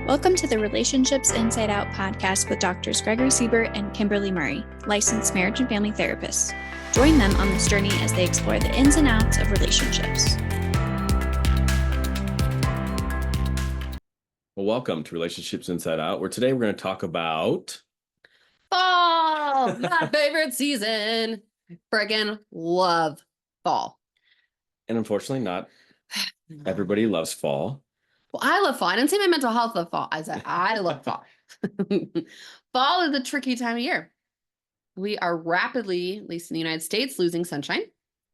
Welcome to the Relationships Inside Out podcast with Doctors Gregory Siebert and Kimberly Murray, licensed marriage and family therapists. Join them on this journey as they explore the ins and outs of relationships. Well, welcome to Relationships Inside Out, where today we're going to talk about fall, my favorite season. I friggin' love fall. And unfortunately, not everybody loves fall. Well, I love fall. I didn't say my mental health love fall. I said I love fall. Fall is a tricky time of year. We are rapidly, at least in the United States, losing sunshine.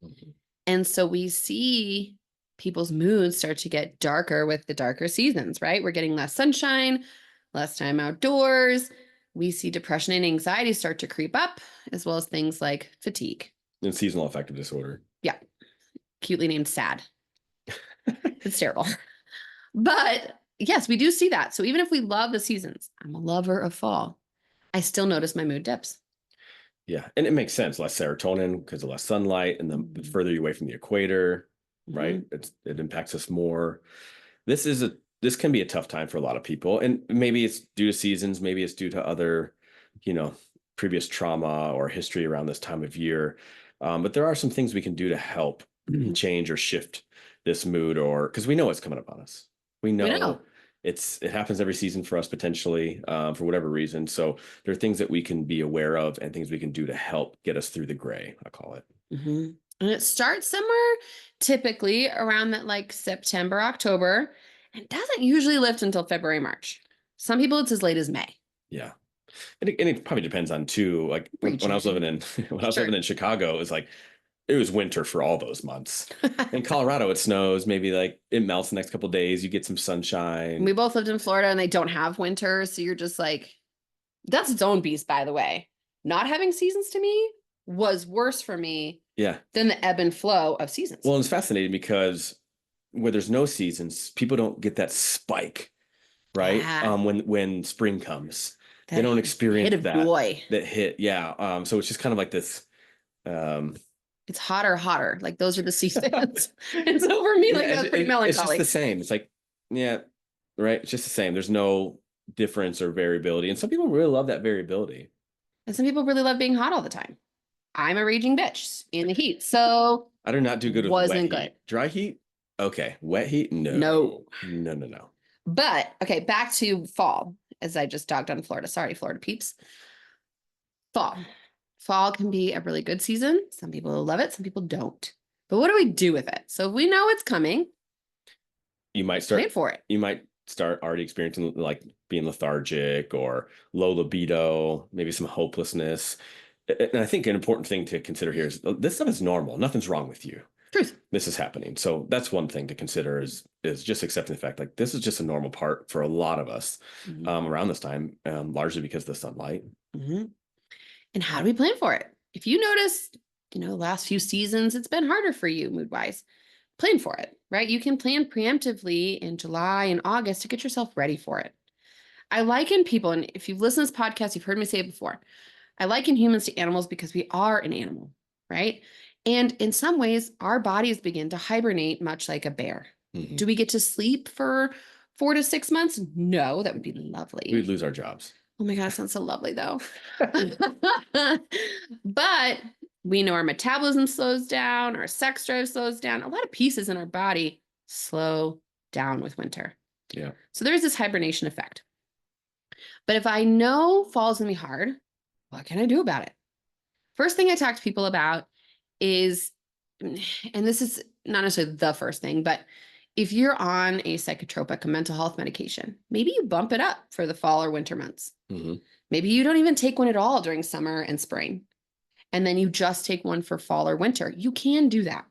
Mm-hmm. And so we see people's moods start to get darker with the darker seasons, right? We're getting less sunshine, less time outdoors. We see depression and anxiety start to creep up, as well as things like fatigue. And seasonal affective disorder. Yeah. Cutely named SAD. It's terrible. But yes, we do see that. So even if we love the seasons, I'm a lover of fall, I still notice my mood dips. Yeah. And it makes sense. Less serotonin because of less sunlight. And the further you're away from the equator, right? It impacts us more. This can be a tough time for a lot of people. And maybe it's due to seasons. Maybe it's due to other, previous trauma or history around this time of year. But there are some things we can do to help change or shift this mood, or because we know it's coming upon us. We know. It happens every season for us potentially, for whatever reason. So there are things that we can be aware of and things we can do to help get us through the gray, I call it. Mm-hmm. And it starts somewhere typically around that like September, October, and doesn't usually lift until February, March. Some people it's as late as May. Yeah. And it probably depends on too, like when I was living in living in Chicago, it was winter for all those months. In Colorado, it snows, maybe like it melts the next couple of days. You get some sunshine. We both lived in Florida and they don't have winter. So you're just like, that's its own beast, by the way. Not having seasons to me was worse for me than the ebb and flow of seasons. Well, it's fascinating because where there's no seasons, people don't get that spike, right? Yeah. When spring comes, they don't experience hit of joy. That hit. Yeah. So it's just kind of like this, it's hotter. Like those are the seasons. And so for me, like that's pretty melancholy. It's just the same. It's like, right. It's just the same. There's no difference or variability. And some people really love that variability. And some people really love being hot all the time. I'm a raging bitch in the heat. So I do not do good with wasn't wet good. Heat. Dry heat? Okay. Wet heat? No. But okay, back to fall, as I just dogged on Florida. Sorry, Florida peeps. Fall can be a really good season. Some people love it, some people don't. But what do we do with it? So if we know it's coming, you might start plan for it. You might start already experiencing like being lethargic or low libido, maybe some hopelessness. And I think an important thing to consider here is this stuff is normal. Nothing's wrong with you. Truth. This is happening. So that's one thing to consider is just accepting the fact like this is just a normal part for a lot of us around this time, largely because of the sunlight. Mm-hmm. And how do we plan for it? If you notice, the last few seasons, it's been harder for you mood-wise, plan for it, right? You can plan preemptively in July and August to get yourself ready for it. I liken people, and if you've listened to this podcast, you've heard me say it before, I liken humans to animals because we are an animal, right? And in some ways, our bodies begin to hibernate much like a bear. Mm-hmm. Do we get to sleep for 4 to 6 months? No, that would be lovely. We'd lose our jobs. Oh my God, it sounds so lovely though. But we know our metabolism slows down, our sex drive slows down. A lot of pieces in our body slow down with winter. Yeah. So there's this hibernation effect. But if I know fall's gonna be hard, what can I do about it? First thing I talk to people about is, and this is not necessarily the first thing, but if you're on a psychotropic, a mental health medication, maybe you bump it up for the fall or winter months. Mm-hmm. Maybe you don't even take one at all during summer and spring. And then you just take one for fall or winter. You can do that.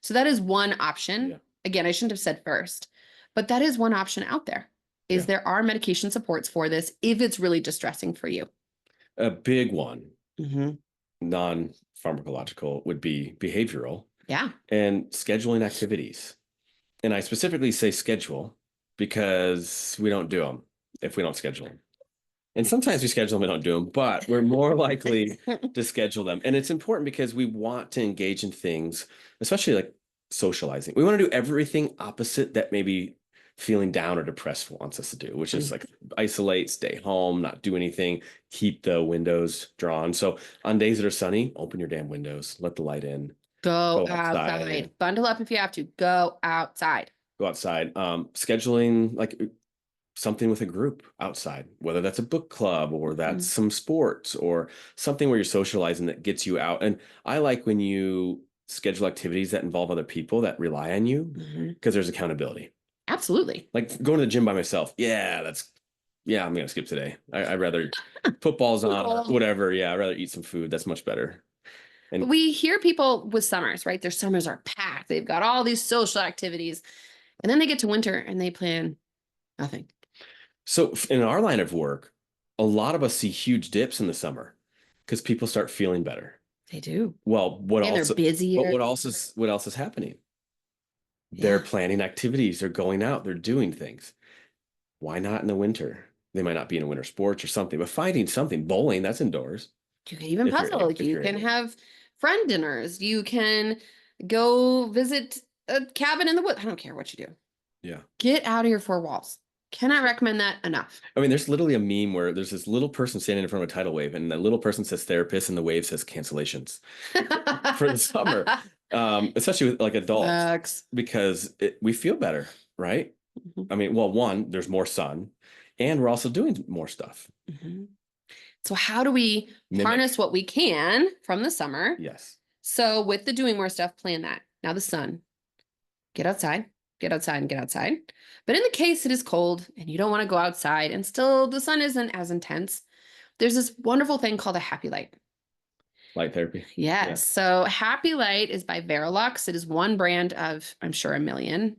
So that is one option. Yeah. Again, I shouldn't have said first, but that is one option out there. There are medication supports for this if it's really distressing for you. A big one, non-pharmacological, would be behavioral. Yeah. And scheduling activities. And I specifically say schedule because we don't do them if we don't schedule them. And sometimes we schedule them and don't do them, but we're more likely to schedule them. And it's important because we want to engage in things, especially like socializing. We want to do everything opposite that maybe feeling down or depressed wants us to do, which is like isolate, stay home, not do anything, keep the windows drawn. So on days that are sunny, open your damn windows, let the light in, Go go outside. outside. Bundle up if you have to. Go outside. Go outside. Scheduling like something with a group outside, whether that's a book club or that's some sports or something where you're socializing that gets you out. And I like when you schedule activities that involve other people that rely on you because there's accountability. Absolutely. Like going to the gym by myself. Yeah, I'm going to skip today. I'd rather football's on or whatever. Yeah, I'd rather eat some food. That's much better. And we hear people with summers, right? Their summers are packed. They've got all these social activities. And then they get to winter and they plan nothing. So in our line of work, a lot of us see huge dips in the summer because people start feeling better. They do. Well, they're busier. But what else is happening? They're planning activities, they're going out, they're doing things. Why not in the winter? They might not be in winter sports or something, but finding something, bowling, that's indoors. You can even puzzle. You can have friend dinners. You can go visit a cabin in the woods. I don't care what you do. Yeah. Get out of your four walls. Cannot recommend that enough. I mean, there's literally a meme where there's this little person standing in front of a tidal wave, and the little person says therapist, and the wave says cancellations for the summer. Especially with like adults, because we feel better, right? I mean, well, one, there's more sun, and we're also doing more stuff. So how do we harness what we can from the summer? Yes. So with the doing more stuff, plan that. Now the sun, get outside and get outside. But in the case it is cold and you don't want to go outside and still the sun isn't as intense, there's this wonderful thing called a happy light. Light therapy. Yes. Yeah. So Happy Light is by Verilux. It is one brand of, I'm sure, a million.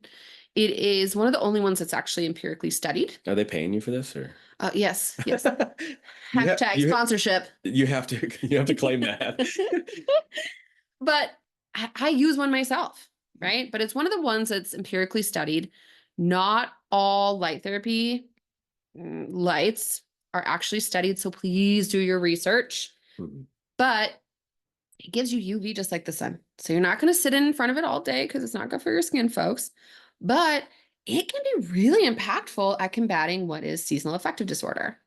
It is one of the only ones that's actually empirically studied. Are they paying you for this or? Yes. Hashtag sponsorship. You have to claim that. But I use one myself, right? But it's one of the ones that's empirically studied. Not all light therapy lights are actually studied. So please do your research. But it gives you UV just like the sun. So you're not going to sit in front of it all day because it's not good for your skin, folks. But it can be really impactful at combating what is seasonal affective disorder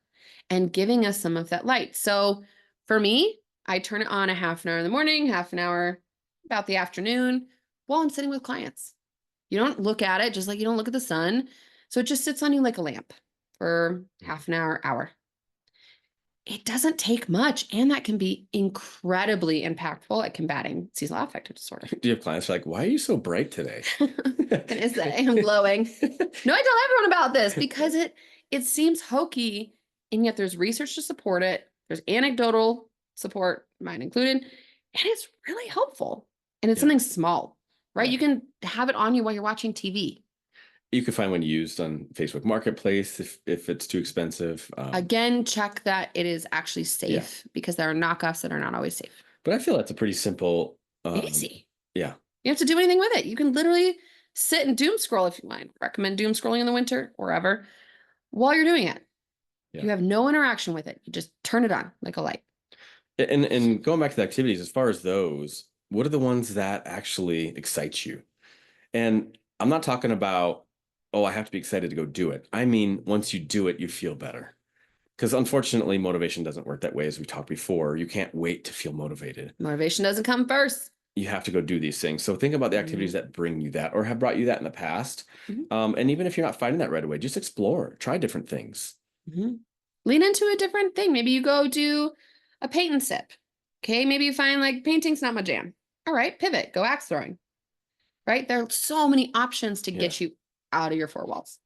and giving us some of that light. So for me, I turn it on a half an hour in the morning, half an hour about the afternoon while I'm sitting with clients. You don't look at it just like you don't look at the sun. So it just sits on you like a lamp for half an hour. It doesn't take much, and that can be incredibly impactful at combating seasonal affective disorder. Do you have clients who are like, why are you so bright today? What can I say? I'm glowing. No, I tell everyone about this because it seems hokey, and yet there's research to support it. There's anecdotal support, mine included, and it's really helpful. And it's something small, right? You can have it on you while you're watching TV. You can find one used on Facebook Marketplace if it's too expensive. Again, check that it is actually safe because there are knockoffs that are not always safe. But I feel that's a pretty simple. Easy. Yeah. You have to do anything with it. You can literally sit and doom scroll if you want. Recommend doom scrolling in the winter or ever while you're doing it. Yeah. You have no interaction with it. You just turn it on like a light. And going back to the activities, as far as those, what are the ones that actually excite you? And I'm not talking about, oh, I have to be excited to go do it. I mean, once you do it, you feel better. Because unfortunately, motivation doesn't work that way, as we talked before. You can't wait to feel motivated. Motivation doesn't come first. You have to go do these things. So think about the activities that bring you that or have brought you that in the past. And even if you're not finding that right away, just explore, try different things. Lean into a different thing. Maybe you go do a paint and sip. Okay, maybe you find like painting's not my jam. All right, pivot, go axe throwing. Right? There are so many options to get you out of your four walls.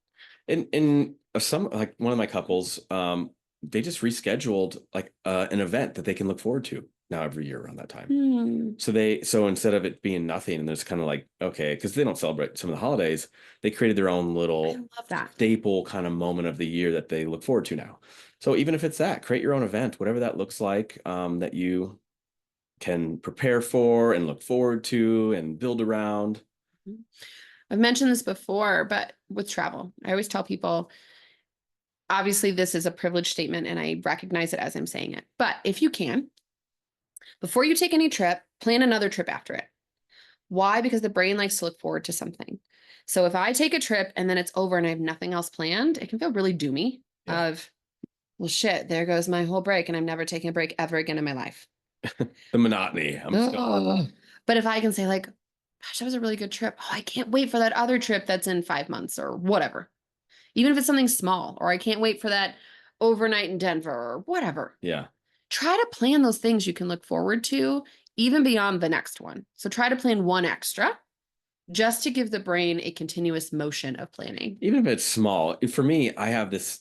In some, like one of my couples, they just rescheduled like an event that they can look forward to now every year around that time. So instead of it being nothing and there's kind of like, okay, because they don't celebrate some of the holidays, they created their own little staple kind of moment of the year that they look forward to now. So even if it's that, create your own event, whatever that looks like, that you can prepare for and look forward to and build around. I've mentioned this before, but with travel, I always tell people, obviously this is a privileged statement and I recognize it as I'm saying it, but if you can, before you take any trip, plan another trip after it. Why? Because the brain likes to look forward to something. So if I take a trip and then it's over and I have nothing else planned, it can feel really doomy of, well, shit, there goes my whole break. And I'm never taking a break ever again in my life. The monotony. But if I can say like, gosh, that was a really good trip. Oh, I can't wait for that other trip that's in 5 months or whatever. Even if it's something small, or I can't wait for that overnight in Denver or whatever. Yeah. Try to plan those things you can look forward to, even beyond the next one. So try to plan one extra just to give the brain a continuous motion of planning. Even if it's small, for me, I have this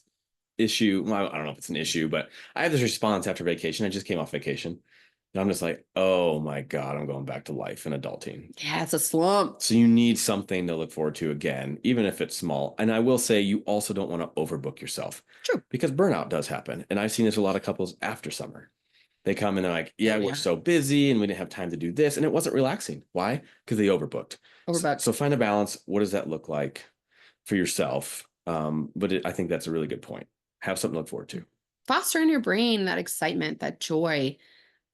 issue. Well, I don't know if it's an issue, but I have this response after vacation. I just came off vacation. And I'm just like, oh my God, I'm going back to life and adulting. Yeah, it's a slump. So you need something to look forward to again, even if it's small. And I will say you also don't want to overbook yourself. True. Because burnout does happen. And I've seen this with a lot of couples after summer. They come and they're like, yeah, we're so busy and we didn't have time to do this. And it wasn't relaxing. Why? Because they overbooked. So find a balance. What does that look like for yourself? But I think that's a really good point. Have something to look forward to. Foster in your brain that excitement, that joy,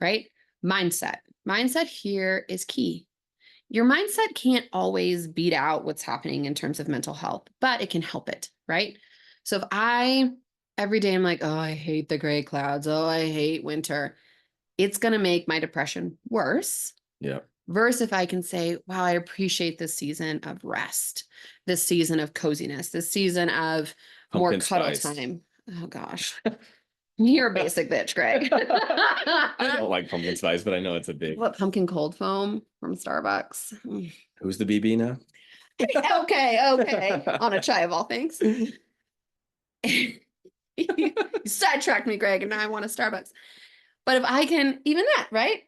right? Mindset. Mindset here is key. Your mindset can't always beat out what's happening in terms of mental health, but it can help it, right? So if every day I'm like, oh, I hate the gray clouds. Oh, I hate winter. It's going to make my depression worse. Yeah. Versus if I can say, wow, I appreciate this season of rest, this season of coziness, this season of more cuddle time. Oh gosh. You're a basic bitch, Greg. I don't like pumpkin spice, but I know it's a big. What, pumpkin cold foam from Starbucks? Who's the BB now? Okay. On a chai of all things. You sidetracked me, Greg, and now I want a Starbucks. But if I can, even that, right?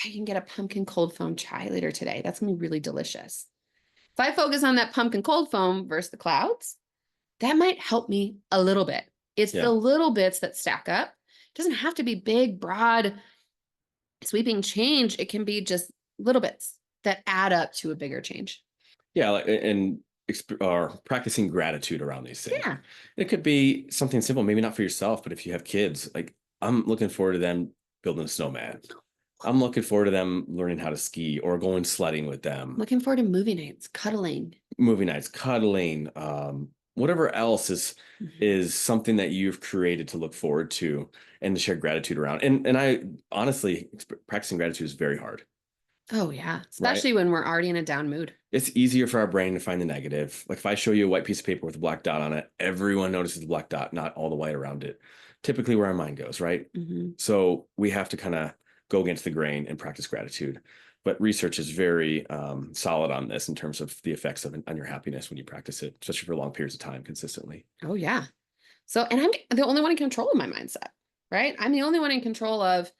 I can get a pumpkin cold foam chai later today. That's gonna be really delicious. If I focus on that pumpkin cold foam versus the clouds, that might help me a little bit. It's the little bits that stack up. It doesn't have to be big, broad, sweeping change. It can be just little bits that add up to a bigger change. Yeah, and practicing gratitude around these things. Yeah. It could be something simple, maybe not for yourself, but if you have kids, like I'm looking forward to them building a snowman. I'm looking forward to them learning how to ski or going sledding with them. Looking forward to movie nights, cuddling. Whatever else is something that you've created to look forward to and to share gratitude around. And I honestly, practicing gratitude is very hard. Oh yeah. Especially when we're already in a down mood. It's easier for our brain to find the negative. Like if I show you a white piece of paper with a black dot on it, everyone notices the black dot, not all the white around it. Typically where our mind goes, right? Mm-hmm. So we have to kind of go against the grain and practice gratitude. But research is very solid on this in terms of the effects on your happiness when you practice it, especially for long periods of time consistently. Oh, yeah. So, and I'm the only one in control of my mindset, right? I'm the only one in control of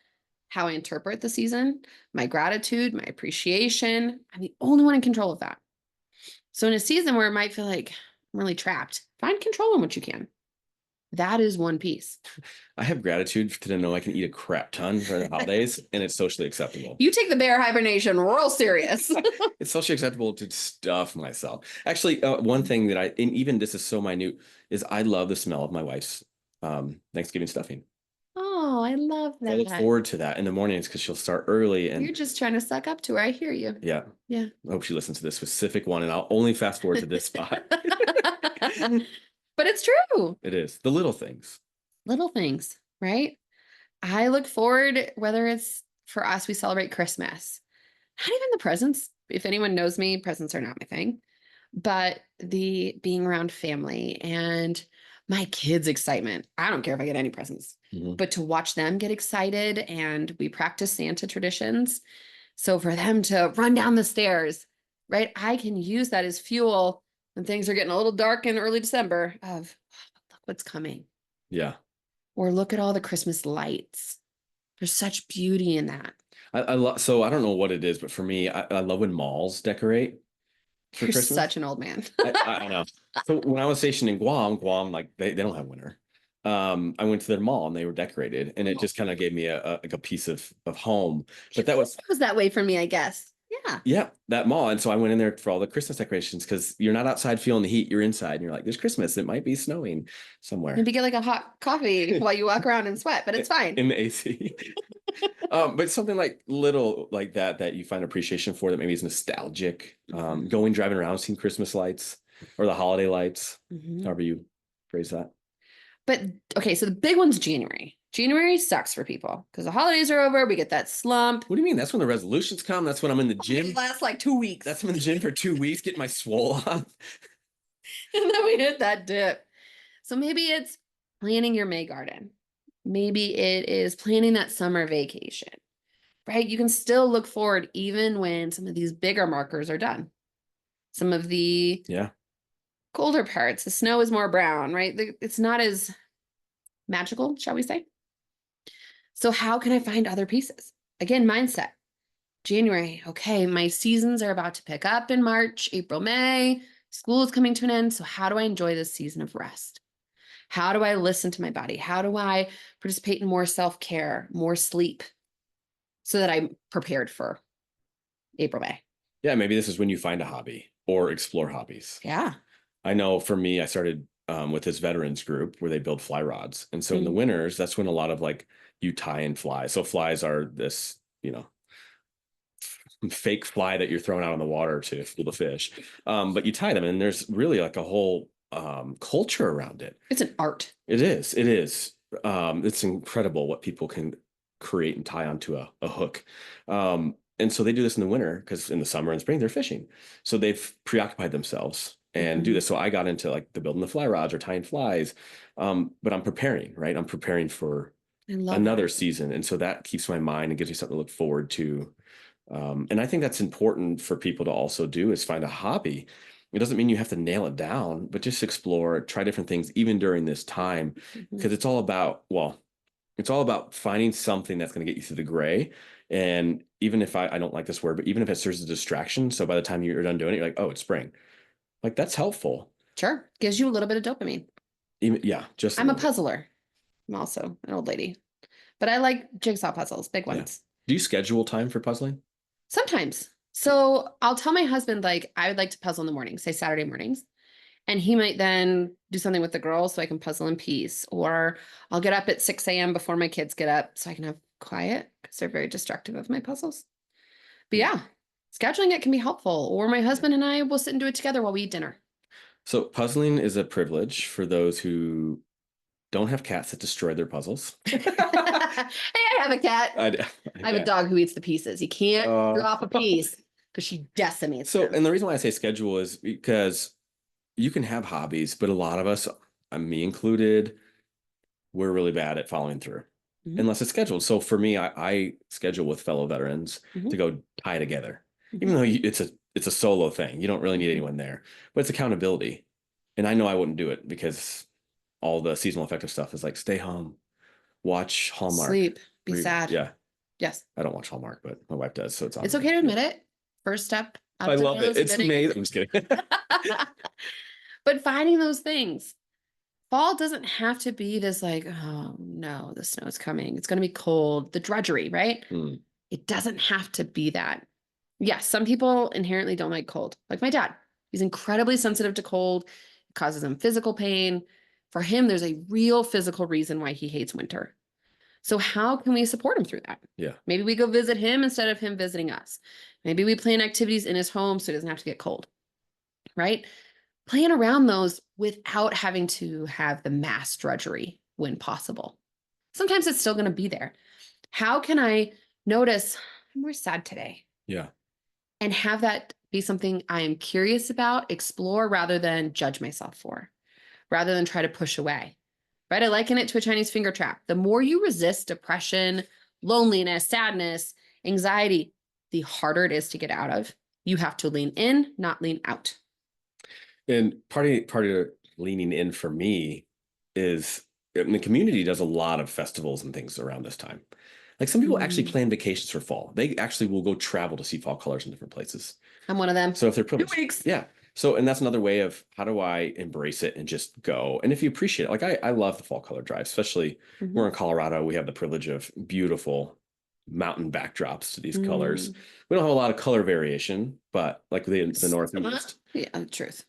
how I interpret the season, my gratitude, my appreciation. I'm the only one in control of that. So in a season where it might feel like I'm really trapped, find control in what you can. That is one piece. I have gratitude to know I can eat a crap ton for the holidays and it's socially acceptable. You take the bear hibernation real serious. It's socially acceptable to stuff myself. Actually, one thing that and even this is so minute, is I love the smell of my wife's Thanksgiving stuffing. Oh, I love that. I look forward to that in the mornings because she'll start early. And you're just trying to suck up to her. I hear you. Yeah. Yeah. I hope she listens to this specific one and I'll only fast forward to this spot. But it's true. It is. The little things. Little things, right? I look forward, whether it's for us, we celebrate Christmas. Not even the presents. If anyone knows me, presents are not my thing. But the being around family and my kids' excitement. I don't care if I get any presents, but to watch them get excited, and we practice Santa traditions. So for them to run down the stairs, right? I can use that as fuel when things are getting a little dark in early December of, look what's coming. Yeah. Or look at all the Christmas lights. There's such beauty in that. I love, so I don't know what it is, but for me, I love when malls decorate for You're Christmas. such an old man. I know. So when I was stationed in Guam, like they don't have winter. I went to their mall and they were decorated, and it just kind of gave me a piece of home. But it was that way for me, I guess. Yeah, that mall. And so I went in there for all the Christmas decorations because you're not outside feeling the heat, you're inside and you're like, there's Christmas. It might be snowing somewhere. Maybe get like a hot coffee while you walk around and sweat, but it's fine. In the AC. But something like little like that you find appreciation for that maybe is nostalgic. Going driving around, seeing Christmas lights or the holiday lights, however you phrase that. But okay, so the big one's January. January sucks for people because the holidays are over. We get that slump. What do you mean? That's when the resolutions come. That's when I'm in the gym. It lasts like 2 weeks. That's when I'm in the gym for 2 weeks, getting my swole on. And then we hit that dip. So maybe it's planning your May garden. Maybe it is planning that summer vacation, right? You can still look forward even when some of these bigger markers are done. Some of the colder parts, the snow is more brown, right? It's not as magical, shall we say? So how can I find other pieces? Again, mindset. January, okay, my seasons are about to pick up in March, April, May. School is coming to an end. So how do I enjoy this season of rest? How do I listen to my body? How do I participate in more self-care, more sleep so that I'm prepared for April, May? Yeah, maybe this is when you find a hobby or explore hobbies. Yeah. I know for me, I started with this veterans group where they build fly rods. And so in the winters, that's when a lot of like you tie in flies. So flies are this, fake fly that you're throwing out on the water to fool the fish. But you tie them and there's really like a whole culture around it. It's an art. It is. It is. It's incredible what people can create and tie onto a hook. And so they do this in the winter because in the summer and spring, they're fishing. So they've preoccupied themselves and do this. So I got into like the building the fly rods or tying flies. But I'm preparing, right? I'm preparing for another season. And so that keeps my mind and gives me something to look forward to. And I think that's important for people to also do is find a hobby. It doesn't mean you have to nail it down, but just explore, try different things, even during this time, because it's all about finding something that's going to get you through the gray. And even if I don't like this word, but even if it serves as a distraction, so by the time you're done doing it, you're like, oh, it's spring. Like that's helpful. Sure. Gives you a little bit of dopamine. I'm a puzzler. I'm also an old lady, but I like jigsaw puzzles, big ones. Do you schedule time for puzzling? Sometimes. So I'll tell my husband, like, I would like to puzzle in the morning, say Saturday mornings. And he might then do something with the girls so I can puzzle in peace. Or I'll get up at 6 a.m. before my kids get up so I can have quiet because they're very destructive of my puzzles. But yeah, scheduling it can be helpful. Or my husband and I will sit and do it together while we eat dinner. So puzzling is a privilege for those who don't have cats that destroy their puzzles. Hey, I have a cat. I have a dog who eats the pieces. He can't drop a piece because she decimates them. And the reason why I say schedule is because you can have hobbies, but a lot of us, me included, we're really bad at following through unless it's scheduled. So for me, I schedule with fellow veterans to go tie together, even though it's a solo thing. You don't really need anyone there, but it's accountability. And I know I wouldn't do it because all the seasonal affective stuff is like stay home, watch Hallmark, sleep, be sad. Yeah. Yes. I don't watch Hallmark, but my wife does. So it's okay to admit it. First step. I love it. It's amazing. I'm just kidding. But finding those things. Fall doesn't have to be this like, oh no, the snow's coming. It's going to be cold. The drudgery, right? It doesn't have to be that. Yes, some people inherently don't like cold. Like my dad. He's incredibly sensitive to cold. It causes him physical pain. For him, there's a real physical reason why he hates winter. So how can we support him through that? Yeah. Maybe we go visit him instead of him visiting us. Maybe we plan activities in his home so he doesn't have to get cold, right? Plan around those without having to have the mass drudgery when possible. Sometimes it's still going to be there. How can I notice I'm more sad today? Yeah. And have that be something I am curious about, explore rather than judge myself for, rather than try to push away, right? I liken it to a Chinese finger trap. The more you resist depression, loneliness, sadness, anxiety, the harder it is to get out of. You have to lean in, not lean out. And part of leaning in for me is the community does a lot of festivals and things around this time. Like some people actually plan vacations for fall. They actually will go travel to see fall colors in different places. I'm one of them. So if they're privileged, 2 weeks. Yeah. So, and that's another way of how do I embrace it and just go? And if you appreciate it, like I love the fall color drive, especially we're in Colorado. We have the privilege of beautiful mountain backdrops to these colors. We don't have a lot of color variation, but like the Northeast. Yeah, truth.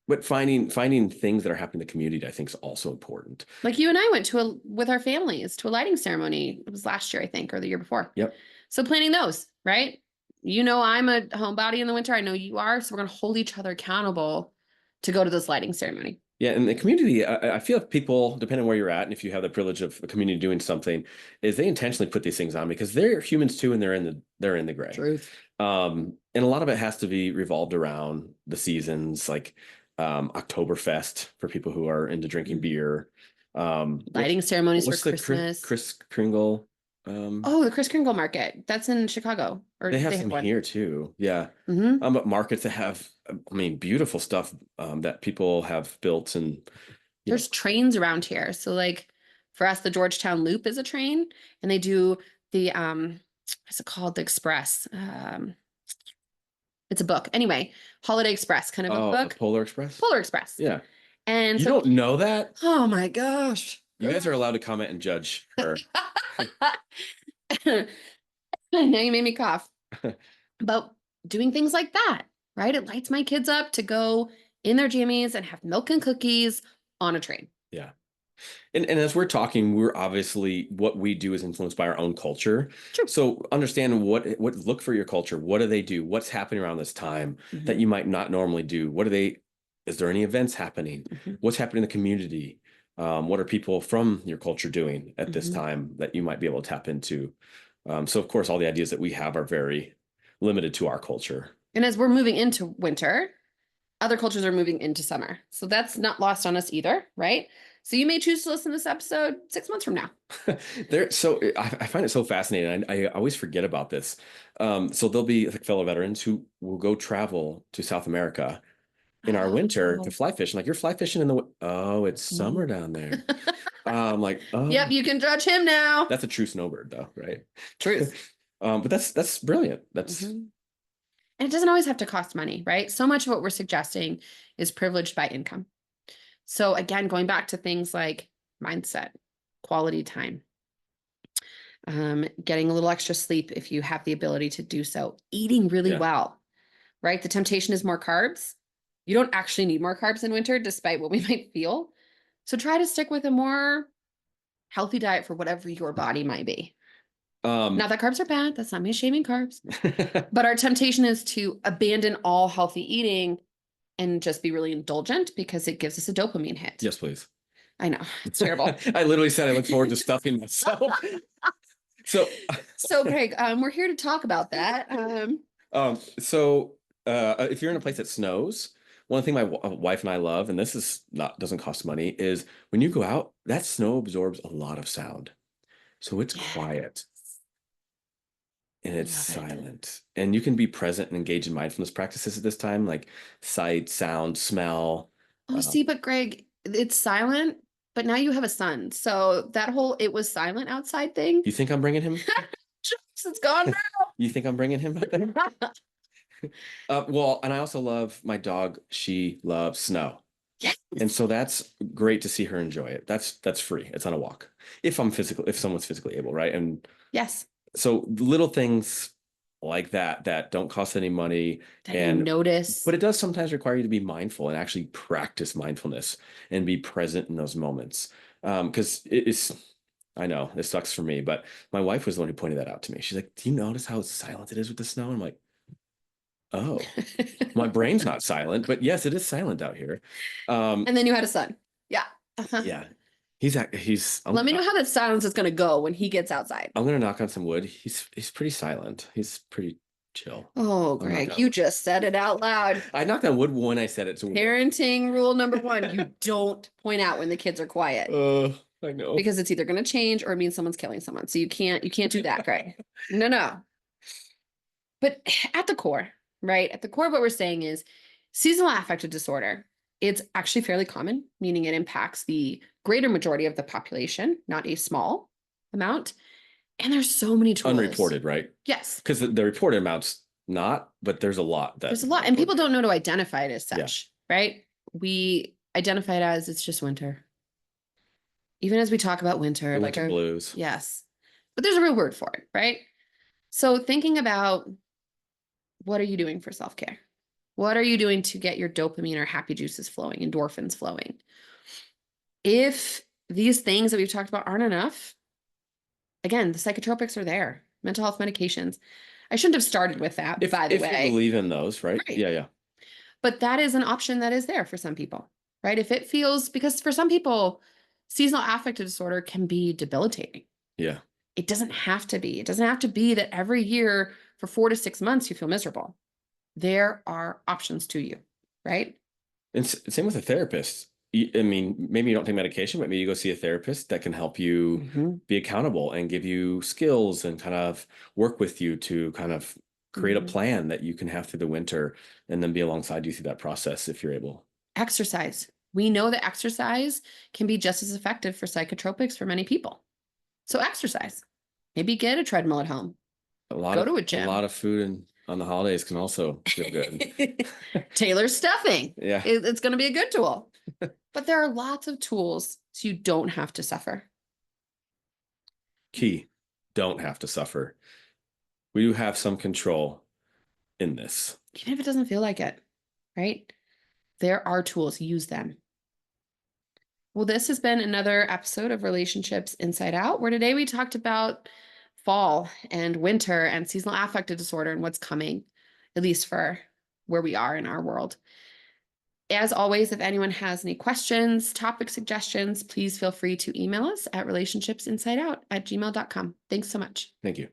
But finding things that are happening in the community, I think, is also important. Like you and I went with our families to a lighting ceremony. It was last year, I think, or the year before. Yep. So planning those, right? I'm a homebody in the winter. I know you are. So we're going to hold each other accountable to go to this lighting ceremony. Yeah, and the community, I feel like people, depending on where you're at, and if you have the privilege of a community doing something, is they intentionally put these things on because they're humans too, and they're in the gray. Truth. And a lot of it has to be revolved around the seasons, like Oktoberfest for people who are into drinking beer. Lighting ceremonies for what's the Christmas. Kris Kringle? The Kris Kringle Market. That's in Chicago. Or they have some one here too. Yeah. Mm-hmm. But markets that have, beautiful stuff that people have built, and there's trains around here. So like for us, the Georgetown Loop is a train, and they do the what's it called? The Express. It's a book. Anyway, Holiday Express kind of a book. Polar Express. Polar Express. Yeah. And you don't know that? Oh my gosh. You guys are allowed to comment and judge her. Now you made me cough. But doing things like that, right? It lights my kids up to go in their jammies and have milk and cookies on a train. Yeah. And as we're talking, we're obviously, what we do is influenced by our own culture. True. So understand what look for your culture. What do they do? What's happening around this time that you might not normally do? Is there any events happening? What's happening in the community? What are people from your culture doing at this time that you might be able to tap into? So of course, all the ideas that we have are very limited to our culture. And as we're moving into winter, other cultures are moving into summer. So that's not lost on us either, right? So you may choose to listen to this episode 6 months from now. I find it so fascinating. I always forget about this. So there'll be like fellow veterans who will go travel to South America in our winter to fly fishing. Like, you're fly fishing it's summer down there. Like, yep, you can judge him now. That's a true snowbird though, right? Truth. But that's brilliant. That's and it doesn't always have to cost money, right? So much of what we're suggesting is privileged by income. So again, going back to things like mindset, quality time, getting a little extra sleep if you have the ability to do so, eating really well, right? The temptation is more carbs. You don't actually need more carbs in winter, despite what we might feel. So try to stick with a more healthy diet for whatever your body might be. Not that carbs are bad. That's not me shaming carbs. But our temptation is to abandon all healthy eating and just be really indulgent because it gives us a dopamine hit. Yes, please. I know. It's terrible. I literally said I look forward to stuffing myself. So Craig, we're here to talk about that. If you're in a place that snows, one thing my wife and I love, and this is doesn't cost money, is when you go out, that snow absorbs a lot of sound. So it's quiet. And it's silent. And you can be present and engage in mindfulness practices at this time, like sight, sound, smell. But Greg, it's silent, but now you have a son. So that whole "it was silent outside" thing. You think I'm bringing him? It's gone now. You think I'm bringing him out there? And I also love my dog. She loves snow. Yes. And so that's great to see her enjoy it. That's free. It's on a walk. If someone's physically able, right? And yes. So little things like that don't cost any money and notice, but it does sometimes require you to be mindful and actually practice mindfulness and be present in those moments. Because I know this sucks for me, but my wife was the one who pointed that out to me. She's like, "Do you notice how silent it is with the snow?" And I'm like, "Oh, my brain's not silent, but yes, it is silent out here." And then you had a son. Yeah. Yeah. Let me know how that silence is going to go when he gets outside. I'm going to knock on some wood. He's pretty silent. He's pretty chill. Oh, Greg, you just said it out loud. I knocked on wood when I said it. Parenting rule number 1, you don't point out when the kids are quiet. I know. Because it's either going to change or it means someone's killing someone. So you can't do that, Greg. No. But at the core, right? At the core of what we're saying is seasonal affective disorder. It's actually fairly common, meaning it impacts the greater majority of the population, not a small amount. And there's so many tools. Unreported, right? Yes. Because the reported amount's not, but there's a lot. There's a lot. And people don't know to identify it as such, right? We identify it as it's just winter. Even as we talk about winter. Like winter blues. Yes. But there's a real word for it, right? So thinking about what are you doing for self-care? What are you doing to get your dopamine or happy juices flowing, endorphins flowing? If these things that we've talked about aren't enough, again, the psychotropics are there, mental health medications. I shouldn't have started with that, by the If way. you believe in those, right? Right. Yeah. But that is an option that is there for some people, right? If it feels, because for some people, seasonal affective disorder can be debilitating. Yeah. It doesn't have to be. It doesn't have to be that every year for 4 to 6 months you feel miserable. There are options to you, right? And same with a therapist. I mean, maybe you don't take medication, but maybe you go see a therapist that can help you be accountable and give you skills and kind of work with you to kind of create a plan that you can have through the winter and then be alongside you through that process if you're able. Exercise. We know that exercise can be just as effective for psychotropics for many people. So exercise. Maybe get a treadmill at home. Go to a gym. A lot of food on the holidays can also feel good. Taylor's stuffing. Yeah. It's going to be a good tool. But there are lots of tools so you don't have to suffer. Key, don't have to suffer. We do have some control in this. Even if it doesn't feel like it, right? There are tools, use them. Well, this has been another episode of Relationships Inside Out, where today we talked about fall and winter and seasonal affective disorder and what's coming, at least for where we are in our world. As always, if anyone has any questions, topic suggestions, please feel free to email us at relationshipsinsideout@gmail.com. Thanks so much. Thank you.